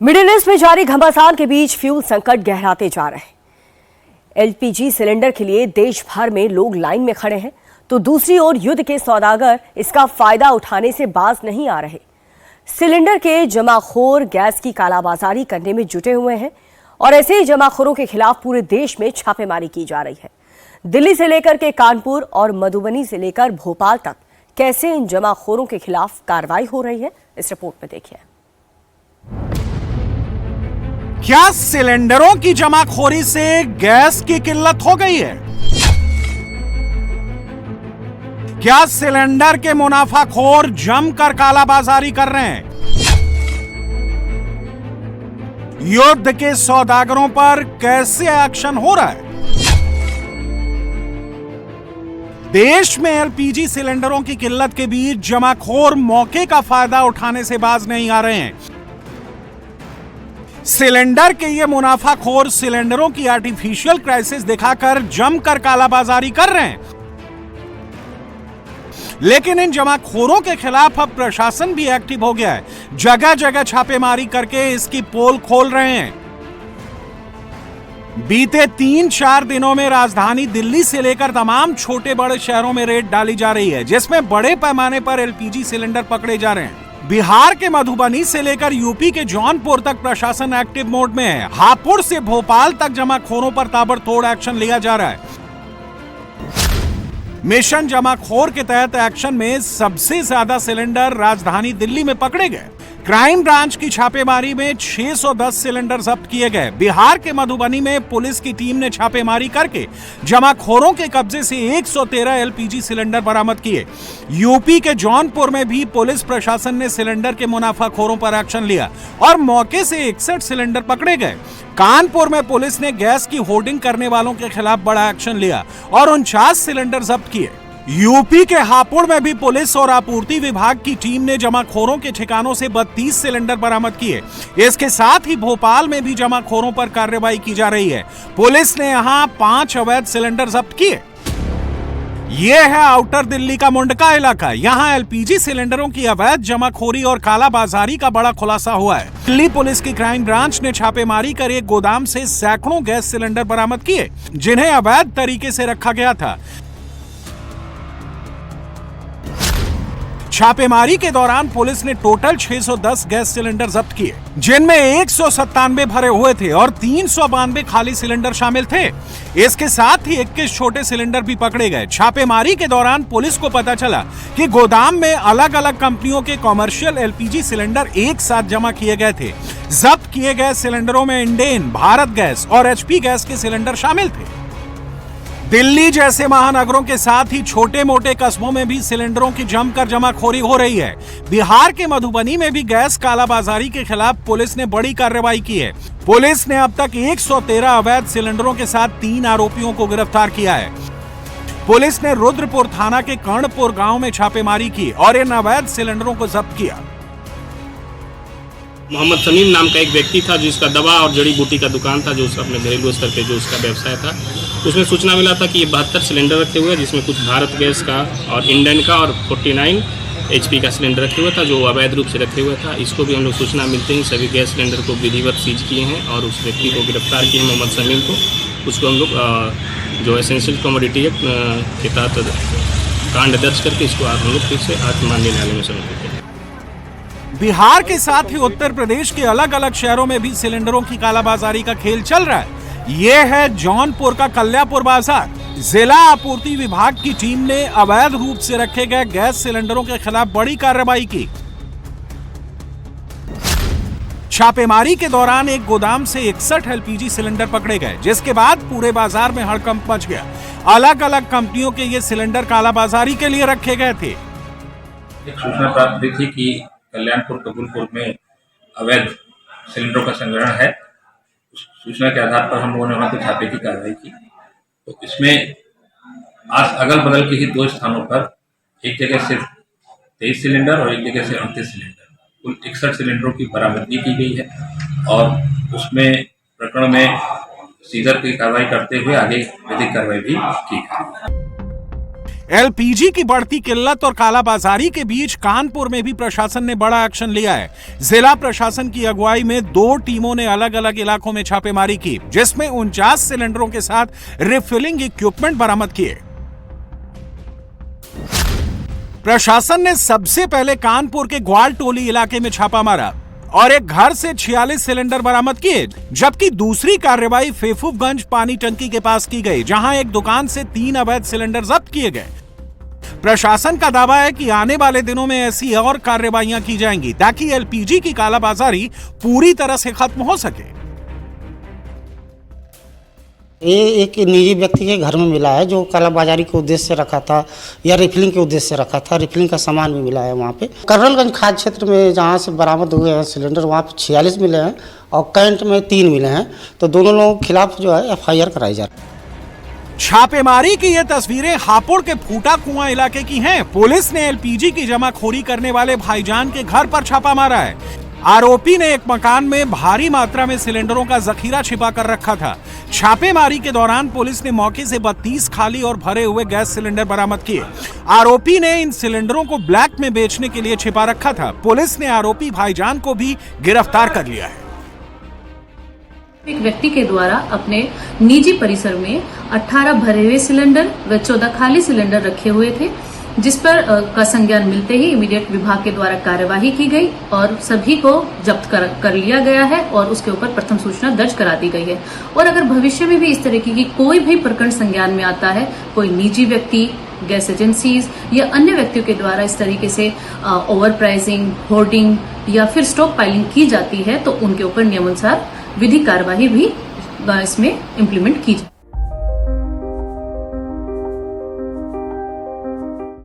Middle east में जारी घमासान के बीच फ्यूल संकट गहराते जा रहे हैं। एलपीजी सिलेंडर के लिए देश भर में लोग लाइन में खड़े हैं, तो दूसरी ओर युद्ध के सौदागर इसका फायदा उठाने से बाज नहीं आ रहे। सिलेंडर के जमाखोर गैस की कालाबाजारी करने में जुटे हुए हैं और ऐसे ही जमाखोरों के खिलाफ पूरे देश में छापेमारी की जा रही है। दिल्ली से लेकर के कानपुर और मधुबनी से लेकर भोपाल तक कैसे इन जमाखोरों के खिलाफ कार्रवाई हो रही है, इस रिपोर्ट में देखिए। क्या सिलेंडरों की जमाखोरी से गैस की किल्लत हो गई है? क्या सिलेंडर के मुनाफाखोर जमकर कालाबाजारी कर रहे हैं? युद्ध के सौदागरों पर कैसे एक्शन हो रहा है? देश में एलपीजी सिलेंडरों की किल्लत के बीच जमाखोर मौके का फायदा उठाने से बाज नहीं आ रहे हैं। सिलेंडर के ये मुनाफाखोर सिलेंडरों की आर्टिफिशियल क्राइसिस दिखाकर जमकर कालाबाजारी कर रहे हैं। लेकिन इन जमाखोरों के खिलाफ अब प्रशासन भी एक्टिव हो गया है। जगह जगह छापेमारी करके इसकी पोल खोल रहे हैं। बीते 3-4 दिनों में राजधानी दिल्ली से लेकर तमाम छोटे बड़े शहरों में रेड डाली जा रही है, जिसमें बड़े पैमाने पर एलपीजी सिलेंडर पकड़े जा रहे हैं। बिहार के मधुबनी से लेकर यूपी के जौनपुर तक प्रशासन एक्टिव मोड में है। हापुड़ से भोपाल तक जमाखोरों पर ताबड़तोड़ एक्शन लिया जा रहा है। मिशन जमाखोर के तहत एक्शन में सबसे ज्यादा सिलेंडर राजधानी दिल्ली में पकड़े गए। क्राइम ब्रांच की छापेमारी में 610 सिलेंडर जब्त किए गए। बिहार के मधुबनी में पुलिस की टीम ने छापेमारी करके जमाखोरों के कब्जे से 113 एलपीजी सिलेंडर बरामद किए। यूपी के जौनपुर में भी पुलिस प्रशासन ने सिलेंडर के मुनाफाखोरों पर एक्शन लिया और मौके से 61 सिलेंडर पकड़े गए। कानपुर में पुलिस ने गैस की होर्डिंग करने वालों के खिलाफ बड़ा एक्शन लिया और 49 सिलेंडर जब्त किए। यूपी के हापुड़ में भी पुलिस और आपूर्ति विभाग की टीम ने जमाखोरों के ठिकानों से 32 सिलेंडर बरामद किए। इसके साथ ही भोपाल में भी जमाखोरों पर कार्रवाई की जा रही है। पुलिस ने यहां 5 अवैध सिलेंडर जब्त किए। यह है आउटर दिल्ली का मुंडका इलाका। यहां एलपीजी सिलेंडरों की अवैध जमाखोरी और कालाबाजारी का बड़ा खुलासा हुआ है। दिल्ली पुलिस की क्राइम ब्रांच ने छापेमारी कर एक गोदाम से सैकड़ों गैस सिलेंडर बरामद किए, जिन्हें अवैध तरीके से रखा गया था। छापेमारी के दौरान पुलिस ने टोटल 610 गैस सिलेंडर जब्त किए, जिनमें 197 भरे हुए थे और 392 खाली सिलेंडर शामिल थे। इसके साथ ही 21 छोटे सिलेंडर भी पकड़े गए। छापेमारी के दौरान पुलिस को पता चला कि गोदाम में अलग अलग कंपनियों के कॉमर्शियल एलपीजी सिलेंडर एक साथ जमा किए गए थे। जब्त किए गए सिलेंडरों में इंडेन, भारत गैस और एचपी गैस के सिलेंडर शामिल थे। दिल्ली जैसे महानगरों के साथ ही छोटे मोटे कस्बों में भी सिलेंडरों की जमकर जमाखोरी हो रही है। बिहार के मधुबनी में भी गैस कालाबाजारी के खिलाफ पुलिस ने बड़ी कार्रवाई की है। पुलिस ने अब तक 113 अवैध सिलेंडरों के साथ 3 आरोपियों को गिरफ्तार किया है। पुलिस ने रुद्रपुर थाना के कर्णपुर गांव में छापेमारी की और इन अवैध सिलेंडरों को जब्त किया। मोहम्मद समीम नाम का एक व्यक्ति था, जिसका दवा और जड़ी बूटी का दुकान था, जो अपने घरेलू स्तर पे जो उसका व्यवसाय था। उसमें सूचना मिला था कि ये 72 सिलेंडर रखे हुए हैं, जिसमें कुछ भारत गैस का और इंडेन का और 49 एचपी का सिलेंडर रखे हुआ था, जो अवैध रूप से रखे हुआ था। इसको भी हम लोग सूचना मिलते ही सभी गैस सिलेंडर को विधिवत सीज किए हैं और उस व्यक्ति को गिरफ्तार किए, मोहम्मद समीम को। उसको हम लोग जो एसेंशियल कमोडिटी एक्ट के तहत कांड दर्ज करके इसको हम लोग फिर से माननीय न्यायालय में समर्पित हैं। बिहार के साथ ही उत्तर प्रदेश के अलग अलग शहरों में भी सिलेंडरों की कालाबाजारी का खेल चल रहा है। ये है जौनपुर का कल्यापुर बाजार। जिला आपूर्ति विभाग की टीम ने अवैध रूप से रखे गए गैस सिलेंडरों के खिलाफ बड़ी कार्रवाई की। छापेमारी के दौरान एक गोदाम से 61 एलपीजी सिलेंडर पकड़े गए, जिसके बाद पूरे बाजार में हड़कंप मच गया। अलग अलग कंपनियों के ये सिलेंडर कालाबाजारी के लिए रखे गए थे। एक सूचना प्राप्त हुई थी कि कल्याणपुर कबूलपुर में अवैध सिलेंडरों का संग्रहण है। उस सूचना के आधार पर हम लोगों ने वहां पर छापे की कार्रवाई की। तो इसमें आज अगल बगल के ही 2 स्थानों पर एक जगह सिर्फ 23 सिलेंडर और एक जगह से 38 सिलेंडर, कुल 61 सिलेंडरों की बरामदगी की गई है और उसमें प्रकरण में सीजर की कार्रवाई करते हुए आगे विधिक कार्रवाई भी की है। एलपीजी की बढ़ती किल्लत और कालाबाजारी के बीच कानपुर में भी प्रशासन ने बड़ा एक्शन लिया है। जिला प्रशासन की अगुवाई में 2 टीमों ने अलग अलग इलाकों में छापेमारी की, जिसमें 49 सिलेंडरों के साथ रिफिलिंग इक्विपमेंट बरामद किए। प्रशासन ने सबसे पहले कानपुर के ग्वालटोली इलाके में छापा मारा और एक घर से 46 सिलेंडर बरामद किए, जबकि दूसरी कार्रवाई फेफूगंज पानी टंकी के पास की गई, जहां एक दुकान से 3 अवैध सिलेंडर जब्त किए गए। प्रशासन का दावा है कि आने वाले दिनों में ऐसी और कार्रवाइयां की जाएंगी ताकि एलपीजी की कालाबाजारी पूरी तरह से खत्म हो सके। ये एक निजी व्यक्ति के घर में मिला है जो कालाबाजारी के उद्देश्य से रखा था या रिफिलिंग के उद्देश्य से रखा था। रिफिलिंग का सामान भी मिला है वहाँ पे। कर्नलगंज खाद्य क्षेत्र में जहाँ से बरामद हुए हैं सिलेंडर, वहाँ पे 46 मिले हैं और कैंट में 3 मिले हैं। तो दोनों लोगों के खिलाफ जो है FIR कराई जा रही है। छापेमारी की ये तस्वीरें हापुड़ के फूटा कुआं इलाके की हैं। पुलिस ने एलपीजी की जमाखोरी करने वाले भाईजान के घर पर छापा मारा है। आरोपी ने एक मकान में भारी मात्रा में सिलेंडरों का जखीरा छिपा कर रखा था। छापेमारी के दौरान पुलिस ने मौके से 32 खाली और भरे हुए गैस सिलेंडर बरामद किए। आरोपी ने इन सिलेंडरों को ब्लैक में बेचने के लिए छिपा रखा था। पुलिस ने आरोपी भाईजान को भी गिरफ्तार कर लिया है। एक व्यक्ति के द्वारा अपने निजी परिसर में 18 भरे हुए सिलेंडर व 14 खाली सिलेंडर रखे हुए थे, जिस पर का संज्ञान मिलते ही इमीडिएट विभाग के द्वारा कार्यवाही की गई और सभी को जब्त कर लिया गया है और उसके ऊपर प्रथम सूचना दर्ज करा दी गई है। और अगर भविष्य में भी इस तरीके की कोई भी प्रकरण संज्ञान में आता है, कोई निजी व्यक्ति, गैस एजेंसीज या अन्य व्यक्तियों के द्वारा इस तरीके से ओवर प्राइसिंग, होर्डिंग या फिर स्टॉक पाइलिंग की जाती है, तो उनके ऊपर नियमानुसार विधिक कार्यवाही भी इसमें इम्प्लीमेंट की जाए।